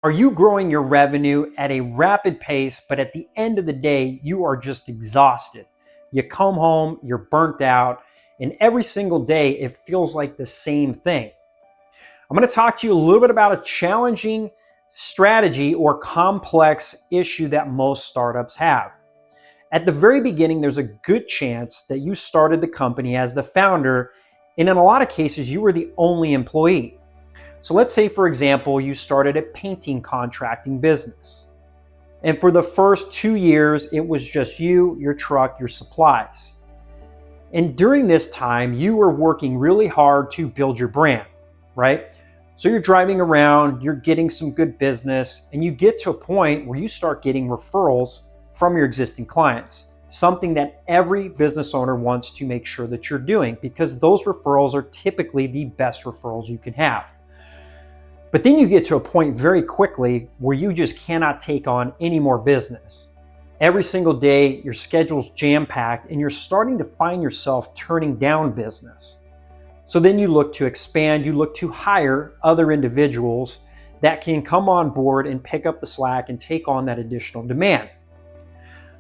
Are you growing your revenue at a rapid pace, but at the end of the day, you are just exhausted? You come home, you're burnt out, and every single day it feels like the same thing. I'm going to talk to you a little bit about a challenging strategy or complex issue that most startups have. At the very beginning, there's a good chance that you started the company as the founder, and in a lot of cases, you were the only employee. So let's say, for example, you started a painting contracting business. And for the first 2 years, it was just you, your truck, your supplies. And during this time, you were working really hard to build your brand, right? So you're driving around, you're getting some good business, and you get to a point where you start getting referrals from your existing clients, something that every business owner wants to make sure that you're doing, because those referrals are typically the best referrals you can have. But then you get to a point very quickly where you just cannot take on any more business. Every single day, your schedule's jam-packed and you're starting to find yourself turning down business. So then you look to expand, you look to hire other individuals that can come on board and pick up the slack and take on that additional demand.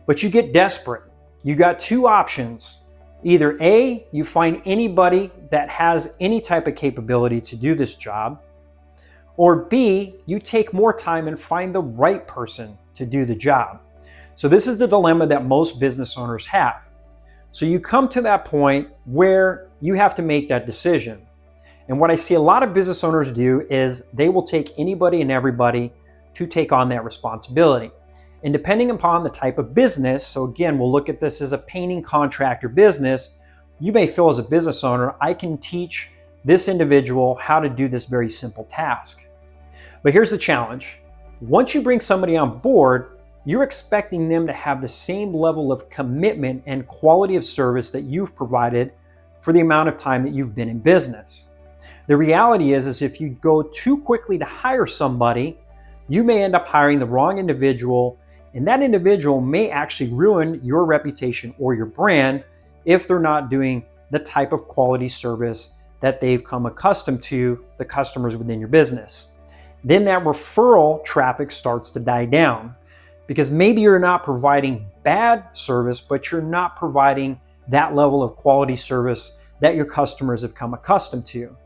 But you get desperate. You got two options. Either A, you find anybody that has any type of capability to do this job, or B, you take more time and find the right person to do the job. So this is the dilemma that most business owners have. So you come to that point where you have to make that decision. And what I see a lot of business owners do is they will take anybody and everybody to take on that responsibility. And depending upon the type of business, so again, we'll look at this as a painting contractor business, you may feel as a business owner, I can teach this individual how to do this very simple task. But here's the challenge. Once you bring somebody on board, you're expecting them to have the same level of commitment and quality of service that you've provided for the amount of time that you've been in business. The reality is if you go too quickly to hire somebody, you may end up hiring the wrong individual, and that individual may actually ruin your reputation or your brand if they're not doing the type of quality service that they've come accustomed to the customers within your business. Then that referral traffic starts to die down because maybe you're not providing bad service, but you're not providing that level of quality service that your customers have come accustomed to.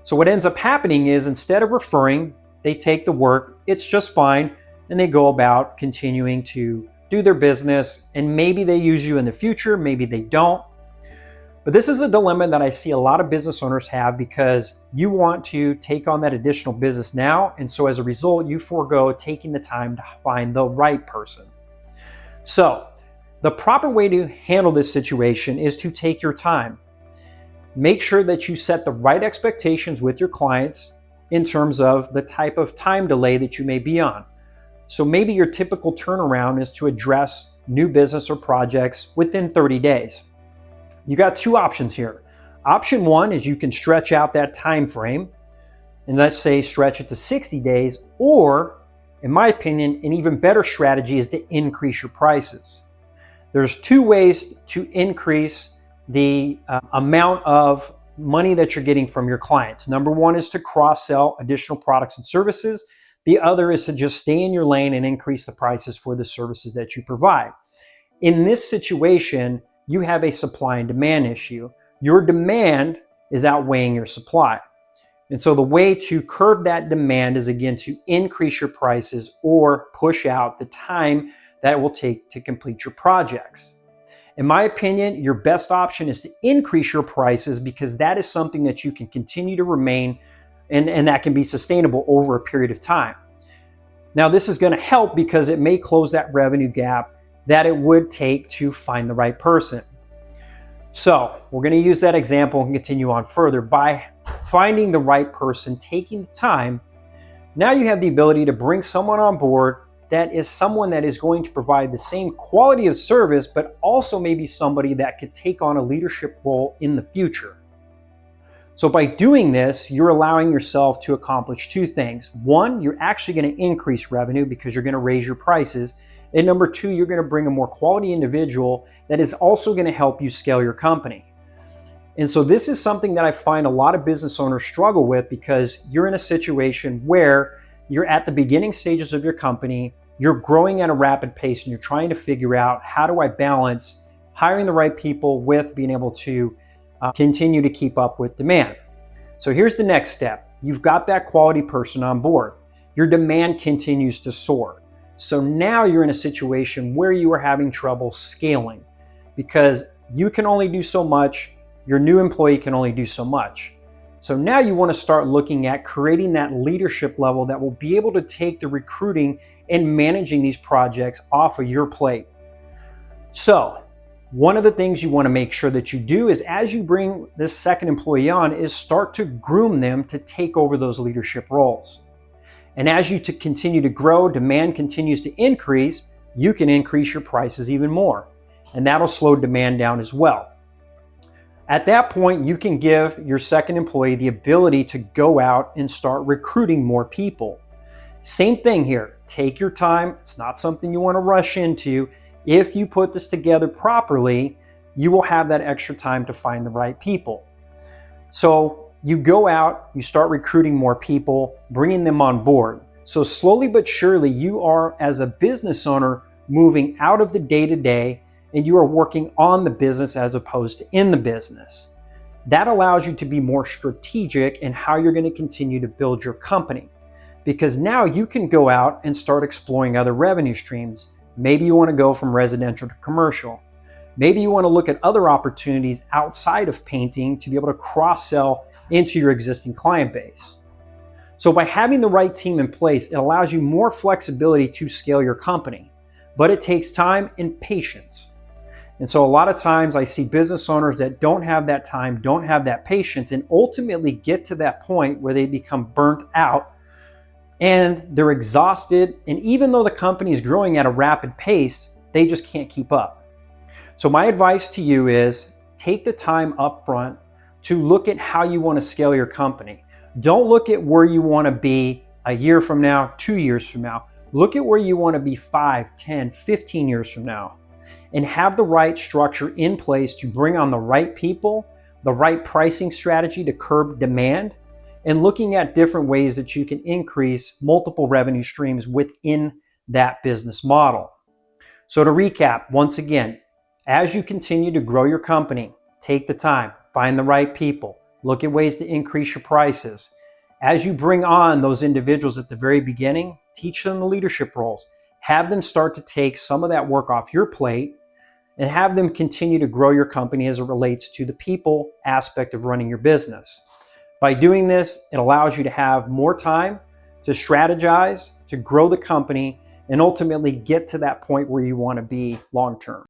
So what ends up happening is instead of referring, they take the work, it's just fine, and they go about continuing to do their business, and maybe they use you in the future, maybe they don't. But this is a dilemma that I see a lot of business owners have because you want to take on that additional business now. And so as a result, you forego taking the time to find the right person. So the proper way to handle this situation is to take your time. Make sure that you set the right expectations with your clients in terms of the type of time delay that you may be on. So maybe your typical turnaround is to address new business or projects within 30 days. You got two options here. Option one is you can stretch out that time frame and let's say stretch it to 60 days, or in my opinion, an even better strategy is to increase your prices. There's two ways to increase the amount of money that you're getting from your clients. Number one is to cross-sell additional products and services. The other is to just stay in your lane and increase the prices for the services that you provide. In this situation, you have a supply and demand issue. Your demand is outweighing your supply. And so the way to curb that demand is again to increase your prices or push out the time that it will take to complete your projects. In my opinion, your best option is to increase your prices because that is something that you can continue to remain and that can be sustainable over a period of time. Now, this is going to help because it may close that revenue gap that it would take to find the right person. So we're going to use that example and continue on further. By finding the right person, taking the time, now you have the ability to bring someone on board that is someone that is going to provide the same quality of service, but also maybe somebody that could take on a leadership role in the future. So by doing this, you're allowing yourself to accomplish two things. One, you're actually going to increase revenue because you're going to raise your prices. And number two, you're going to bring a more quality individual that is also going to help you scale your company. And so this is something that I find a lot of business owners struggle with because you're in a situation where you're at the beginning stages of your company, you're growing at a rapid pace, and you're trying to figure out, how do I balance hiring the right people with being able to continue to keep up with demand? So here's the next step. You've got that quality person on board. Your demand continues to soar. So now you're in a situation where you are having trouble scaling because you can only do so much, your new employee can only do so much. So now you want to start looking at creating that leadership level that will be able to take the recruiting and managing these projects off of your plate. So one of the things you want to make sure that you do is, as you bring this second employee on, is start to groom them to take over those leadership roles. And as you continue to grow, demand continues to increase, you can increase your prices even more. And that'll slow demand down as well. At that point, you can give your second employee the ability to go out and start recruiting more people. Same thing here. Take your time. It's not something you want to rush into. If you put this together properly, you will have that extra time to find the right people. So you go out, you start recruiting more people, bringing them on board. So slowly but surely, you are, as a business owner, moving out of the day-to-day, and you are working on the business as opposed to in the business. That allows you to be more strategic in how you're going to continue to build your company, because now you can go out and start exploring other revenue streams. Maybe you want to go from residential to commercial. Maybe you want to look at other opportunities outside of painting to be able to cross-sell into your existing client base. So by having the right team in place, it allows you more flexibility to scale your company, but it takes time and patience. And so a lot of times I see business owners that don't have that time, don't have that patience, and ultimately get to that point where they become burnt out and they're exhausted. And even though the company is growing at a rapid pace, they just can't keep up. So my advice to you is, take the time up front to look at how you want to scale your company. Don't look at where you want to be a year from now, 2 years from now. Look at where you want to be 5, 10, 15 years from now, and have the right structure in place to bring on the right people, the right pricing strategy to curb demand, and looking at different ways that you can increase multiple revenue streams within that business model. So to recap, once again, as you continue to grow your company, take the time, find the right people, look at ways to increase your prices. As you bring on those individuals at the very beginning, teach them the leadership roles, have them start to take some of that work off your plate, and have them continue to grow your company as it relates to the people aspect of running your business. By doing this, it allows you to have more time to strategize, to grow the company, and ultimately get to that point where you want to be long term.